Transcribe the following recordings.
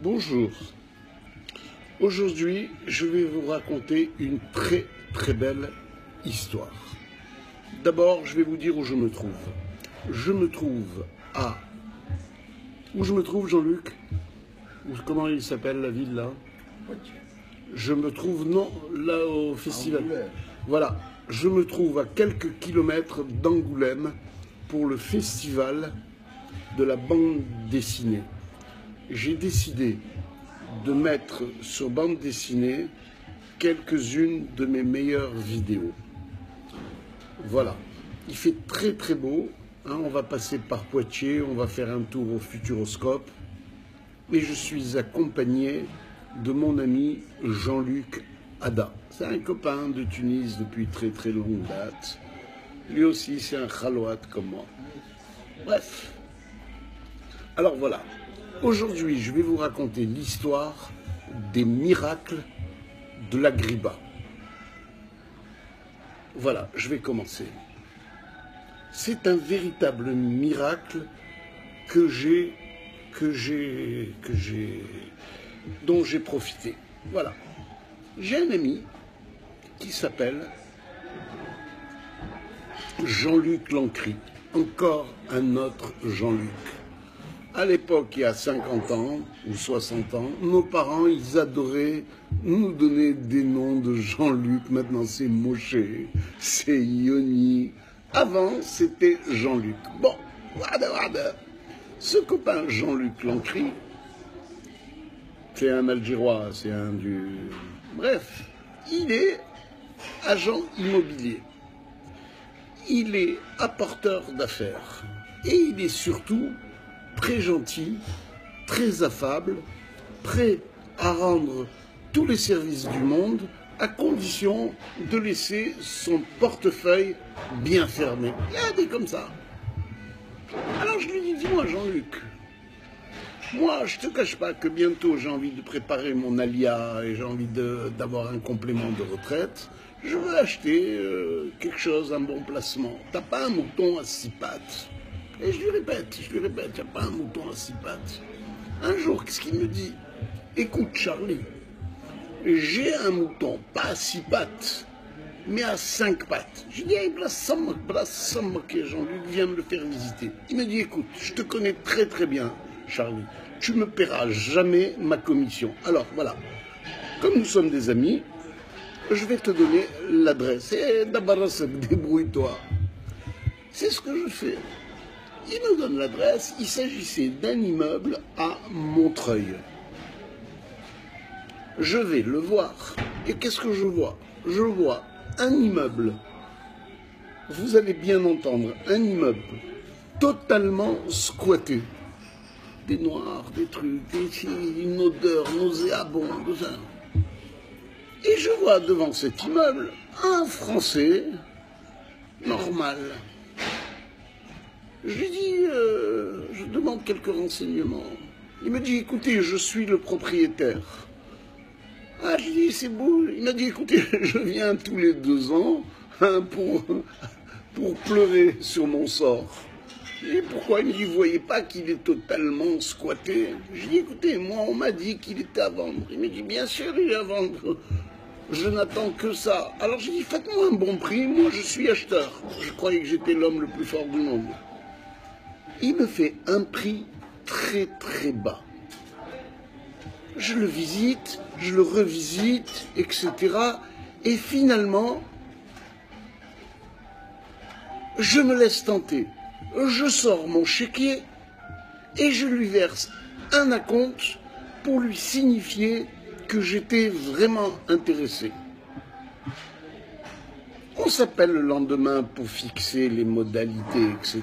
Bonjour. Aujourd'hui, je vais vous raconter une très belle histoire. D'abord, je vais vous dire où je me trouve. Je me trouve à... Où je me trouve, Jean-Luc? Comment il s'appelle la ville là? Je me trouve, non, là au festival. Voilà, je me trouve à quelques kilomètres d'Angoulême pour le festival de la bande dessinée. J'ai décidé de mettre sur bande dessinée quelques-unes de mes meilleures vidéos. Voilà, il fait très beau, hein, on va passer par Poitiers, on va faire un tour au Futuroscope, et je suis accompagné de mon ami Jean-Luc Ada. C'est un copain de Tunis depuis très longue date. Lui aussi, c'est un khalouat comme moi. Bref. Alors voilà. Aujourd'hui, je vais vous raconter l'histoire des miracles de l'Agriba. Voilà, je vais commencer. C'est un véritable miracle dont j'ai profité. Voilà. J'ai un ami qui s'appelle Jean-Luc Lancry. Encore un autre Jean-Luc. À l'époque, il y a 50 ans ou 60 ans, nos parents, ils adoraient nous donner des noms de Jean-Luc. Maintenant, c'est Moshe, c'est Yoni. Avant, c'était Jean-Luc. Bon, wada. Ce copain Jean-Luc Lancry, c'est un Algérois, c'est un du... Bref, il est agent immobilier. Il est apporteur d'affaires. Et il est surtout très gentil, très affable, prêt à rendre tous les services du monde, à condition de laisser son portefeuille bien fermé. Il y a des comme ça. Alors je lui dis, dis-moi Jean-Luc, moi je te cache pas que bientôt j'ai envie de préparer mon alia et j'ai envie d'avoir un complément de retraite. Je veux acheter quelque chose, un bon placement. T'as pas un mouton à 6 pattes? Et je lui répète, il n'y a pas un mouton à 6 pattes. Un jour, qu'est-ce qu'il me dit? Écoute Charlie, j'ai un mouton, pas à 6 pattes, mais à 5 pattes. Je dis, hey, place ça, Jean-Luc, viens me le faire visiter. Il me dit, écoute, je te connais très bien, Charlie. Tu me paieras jamais ma commission. Alors voilà, comme nous sommes des amis, je vais te donner l'adresse. Et d'abord, débrouille-toi. C'est ce que je fais. Il me donne l'adresse, il s'agissait d'un immeuble à Montreuil. Je vais le voir, et qu'est-ce que je vois? Je vois un immeuble, vous allez bien entendre, un immeuble totalement squatté. Des noirs, des trucs, une odeur nauséabonde, tout ça. Et je vois devant cet immeuble un Français normal. Je lui dis, je demande quelques renseignements. Il me dit, écoutez, je suis le propriétaire. Ah, je lui dis, c'est beau. Il m'a dit, écoutez, je viens tous les 2 ans hein, pour pleurer sur mon sort. Je lui dis, pourquoi? Il me dit, vous voyez pas qu'il est totalement squatté? Je lui dis, écoutez, moi, on m'a dit qu'il était à vendre. Il me dit, bien sûr, il est à vendre. Je n'attends que ça. Alors, je lui dis, faites-moi un bon prix, moi, je suis acheteur. Je croyais que j'étais l'homme le plus fort du monde. Il me fait un prix très bas. Je le visite, je le revisite, etc. Et finalement, je me laisse tenter. Je sors mon chéquier et je lui verse un acompte pour lui signifier que j'étais vraiment intéressé. On s'appelle le lendemain pour fixer les modalités, etc.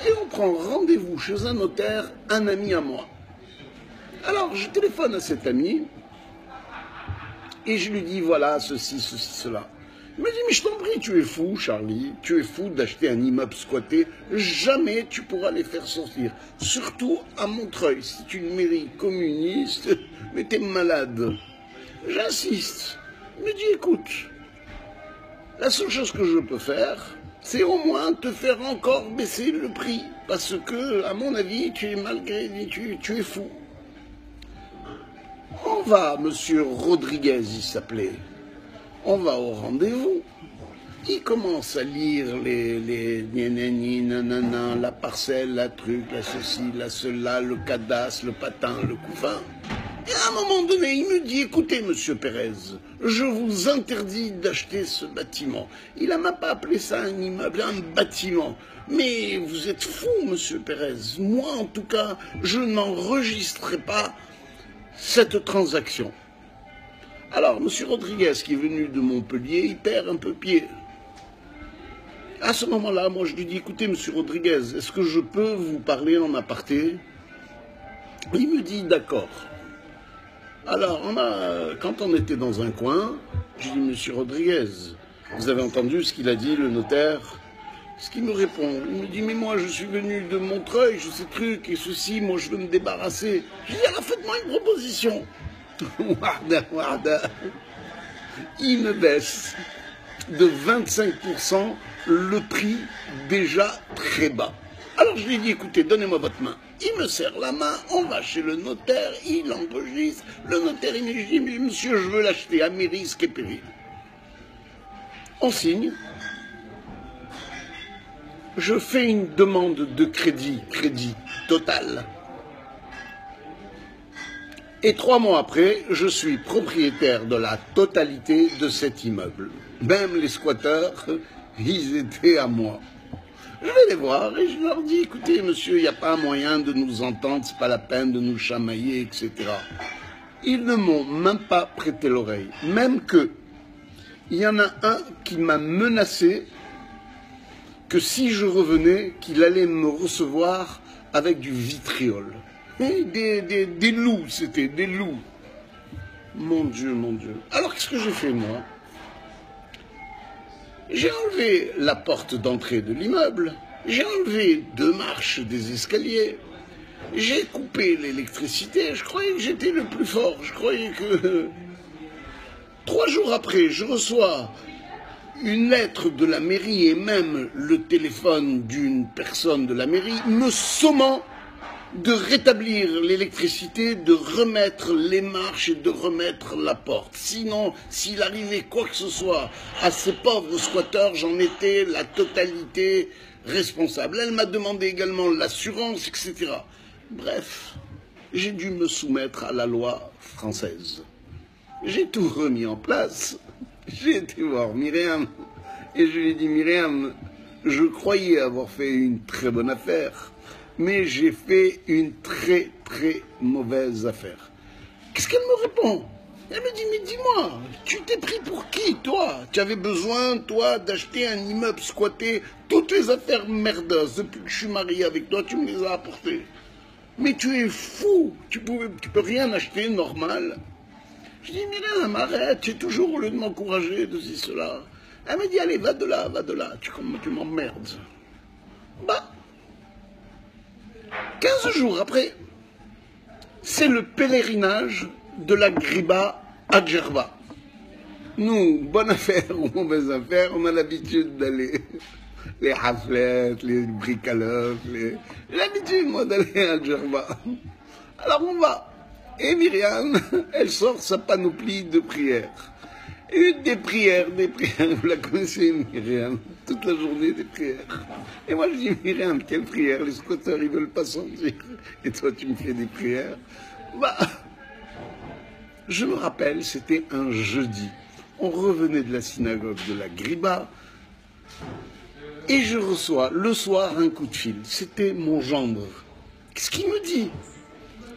Et on prend rendez-vous chez un notaire, un ami à moi. Alors, je téléphone à cet ami et je lui dis, voilà, ceci, cela. Il me dit, mais je t'en prie, tu es fou, Charlie, tu es fou d'acheter un immeuble squatté. Jamais tu pourras les faire sortir. Surtout à Montreuil, c'est une mairie communiste, mais t'es malade. J'insiste. Il me dit, écoute, la seule chose que je peux faire, c'est au moins te faire encore baisser le prix. Parce que, à mon avis, tu es malgré, tu es fou. On va, monsieur Rodriguez, il s'appelait. On va au rendez-vous. Il commence à lire les nanana, la parcelle, la truc, la ceci, la cela, le cadastre, le patin, le couffin. Et à un moment donné, il me dit, écoutez, monsieur Pérez, je vous interdis d'acheter ce bâtiment. Il n'a même pas appelé ça un immeuble, un bâtiment. Mais vous êtes fou, monsieur Pérez. Moi, en tout cas, je n'enregistrerai pas cette transaction. Alors, monsieur Rodriguez, qui est venu de Montpellier, il perd un peu pied. À ce moment-là, moi, je lui dis, écoutez, monsieur Rodriguez, est-ce que je peux vous parler en aparté? Il me dit, d'accord. Alors, quand on était dans un coin, j'ai dit, monsieur Rodriguez, vous avez entendu ce qu'il a dit, le notaire? Ce qu'il me répond, il me dit, mais moi, je suis venu de Montreuil, je sais truc et ceci, moi, je veux me débarrasser. Je dis, alors, faites-moi une proposition. Warda. Il me baisse de 25% le prix déjà très bas. Alors je lui ai dit, écoutez, donnez-moi votre main. Il me serre la main, on va chez le notaire, il enregistre. Le notaire, il me dit, monsieur, je veux l'acheter à mes risques et périls. On signe. Je fais une demande de crédit total. Et 3 mois après, je suis propriétaire de la totalité de cet immeuble. Même les squatteurs, ils étaient à moi. Je vais les voir et je leur dis, écoutez, monsieur, il n'y a pas moyen de nous entendre, c'est pas la peine de nous chamailler, etc. Ils ne m'ont même pas prêté l'oreille. Même que, il y en a un qui m'a menacé que si je revenais, qu'il allait me recevoir avec du vitriol. Et des loups, c'était des loups. Mon Dieu, mon Dieu. Alors, qu'est-ce que j'ai fait, moi? J'ai enlevé la porte d'entrée de l'immeuble. J'ai enlevé 2 marches des escaliers. J'ai coupé l'électricité. Je croyais que j'étais le plus fort. Je croyais que... 3 jours après, je reçois une lettre de la mairie et même le téléphone d'une personne de la mairie me sommant de rétablir l'électricité, de remettre les marches et de remettre la porte. Sinon, s'il arrivait quoi que ce soit à ces pauvres squatteurs, j'en étais la totalité responsable. Elle m'a demandé également l'assurance, etc. Bref, j'ai dû me soumettre à la loi française. J'ai tout remis en place. J'ai été voir Myriam et je lui ai dit, Myriam, je croyais avoir fait une très bonne affaire, mais j'ai fait une très très mauvaise affaire. Qu'est-ce qu'elle me répond? Elle me dit, mais dis-moi, tu t'es pris pour qui, toi? Tu avais besoin, toi, d'acheter un immeuble squatté, toutes les affaires merdeuses, depuis que je suis marié avec toi, tu me les as apportées. Mais tu es fou, tu peux rien acheter normal. Je dis, Myriam, arrête, tu es toujours au lieu de m'encourager, de ceci, cela. Elle m'a dit, allez, va de là, tu m'emmerdes. Bah, 15 jours après, c'est le pèlerinage de la Griba à Djerba. Nous, bonne affaire ou mauvaise affaire, on a l'habitude d'aller, les haflettes, les bricalos, j'ai l'habitude, moi, d'aller à Djerba. Alors on va. Et Myriam, elle sort sa panoplie de prières. Et des prières, vous la connaissez, Myriam, toute la journée des prières. Et moi je dis, Myriam, quelle prière? Les squatteurs, ils veulent pas sortir. Et toi, tu me fais des prières? Bah, je me rappelle, c'était un jeudi. On revenait de la synagogue de la Griba. Et je reçois le soir un coup de fil. C'était mon gendre. Qu'est-ce qu'il me dit?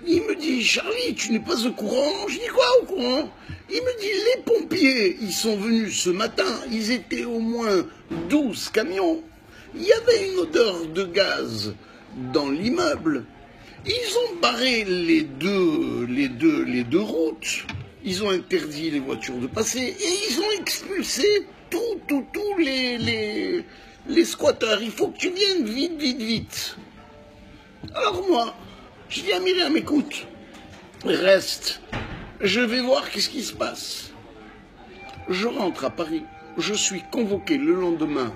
Il me dit, Charlie, tu n'es pas au courant? Je dis, quoi au courant? Il me dit, les pompiers, ils sont venus ce matin, ils étaient au moins 12 camions. Il y avait une odeur de gaz dans l'immeuble. Ils ont barré les deux routes. Ils ont interdit les voitures de passer et ils ont expulsé tous les squatteurs. Il faut que tu viennes vite. Alors moi, je dis à Myriam, écoute, reste, je vais voir qu'est-ce qui se passe. Je rentre à Paris, je suis convoqué le lendemain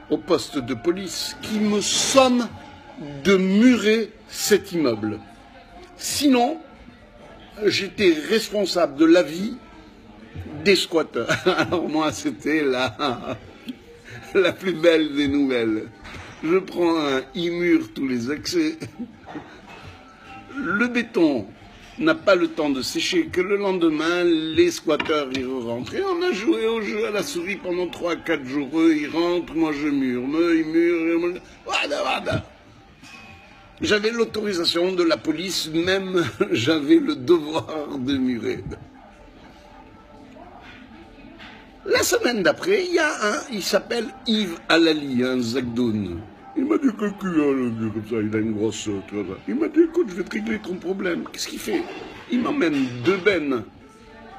au poste de police qui me somme de murer cet immeuble. Sinon, j'étais responsable de la vie des squatteurs. Alors moi, c'était la plus belle des nouvelles. Je prends un immure tous les accès. Le béton n'a pas le temps de sécher, que le lendemain, les squatteurs y rentrent. Et on a joué au jeu à la souris pendant 3-4 jours. Eux, ils rentrent, moi je mure. Ils murent. Wada. J'avais l'autorisation de la police, même j'avais le devoir de murer. La semaine d'après, il y a il s'appelle Yves Alali, un Zagdoun. Il m'a dit comme ça, il a une grosse... Il m'a dit, écoute, je vais te régler ton problème. Qu'est-ce qu'il fait? Il m'emmène 2 bennes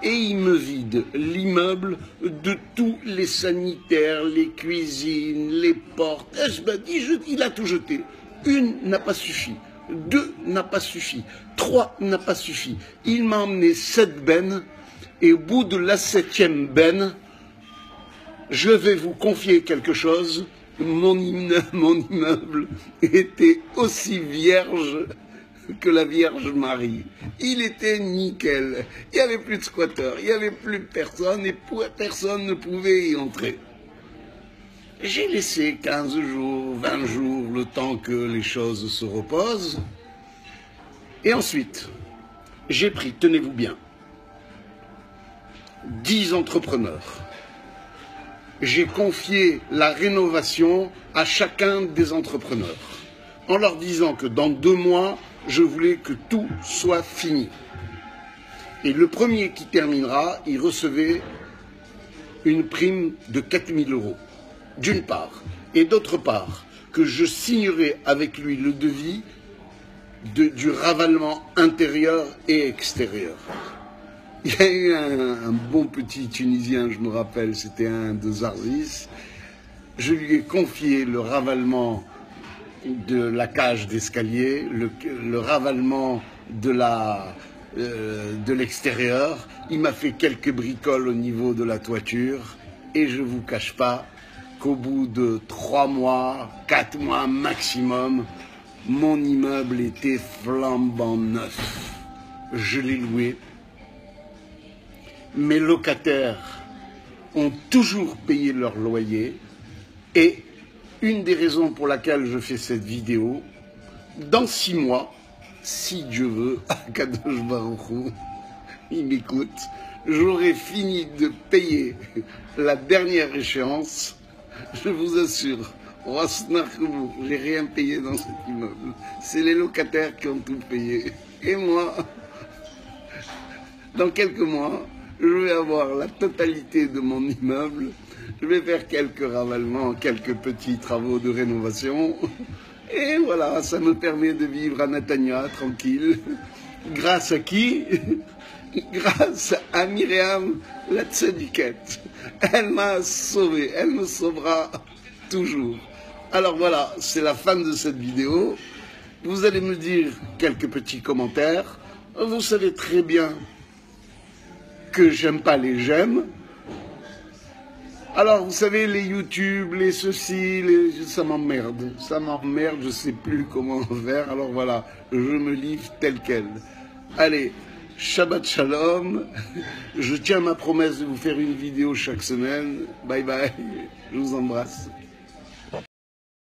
et il me vide l'immeuble de tous les sanitaires, les cuisines, les portes. Et je me dis, il a tout jeté. 1 n'a pas suffi, 2 n'a pas suffi, 3 n'a pas suffi. Il m'a emmené 7 bennes et au bout de la 7e benne, je vais vous confier quelque chose. Mon immeuble était aussi vierge que la Vierge Marie. Il était nickel. Il n'y avait plus de squatteurs, il n'y avait plus personne et personne ne pouvait y entrer. J'ai laissé 15 jours, 20 jours, le temps que les choses se reposent. Et ensuite, j'ai pris, tenez-vous bien, 10 entrepreneurs. J'ai confié la rénovation à chacun des entrepreneurs, en leur disant que dans 2 mois, je voulais que tout soit fini. Et le premier qui terminera, il recevait une prime de 4 000 €, d'une part. Et d'autre part, que je signerai avec lui le devis du ravalement intérieur et extérieur. Il y a eu un bon petit Tunisien, je me rappelle, c'était un de Zarzis. Je lui ai confié le ravalement de la cage d'escalier, le ravalement de l'extérieur. Il m'a fait quelques bricoles au niveau de la toiture. Et je ne vous cache pas qu'au bout de 3 mois, 4 mois maximum, mon immeuble était flambant neuf. Je l'ai loué. Mes locataires ont toujours payé leur loyer et une des raisons pour laquelle je fais cette vidéo, dans 6 mois, si Dieu veut, Kadosh Baruch Hu, il m'écoute, j'aurai fini de payer la dernière échéance, je vous assure, j'ai rien payé dans cet immeuble, c'est les locataires qui ont tout payé. Et moi, dans quelques mois, je vais avoir la totalité de mon immeuble, je vais faire quelques ravalements, quelques petits travaux de rénovation, et voilà, ça me permet de vivre à Netanya, tranquille. Grâce à qui? Grâce à Myriam, la tzadikette. Elle m'a sauvé, elle me sauvera toujours. Alors voilà, c'est la fin de cette vidéo. Vous allez me dire quelques petits commentaires. Vous savez très bien que j'aime pas les j'aime. Alors, vous savez, les YouTube, les ceci, ça m'emmerde. Ça m'emmerde, je sais plus comment faire. Alors voilà, je me livre tel quel. Allez, Shabbat Shalom. Je tiens ma promesse de vous faire une vidéo chaque semaine. Bye bye, je vous embrasse.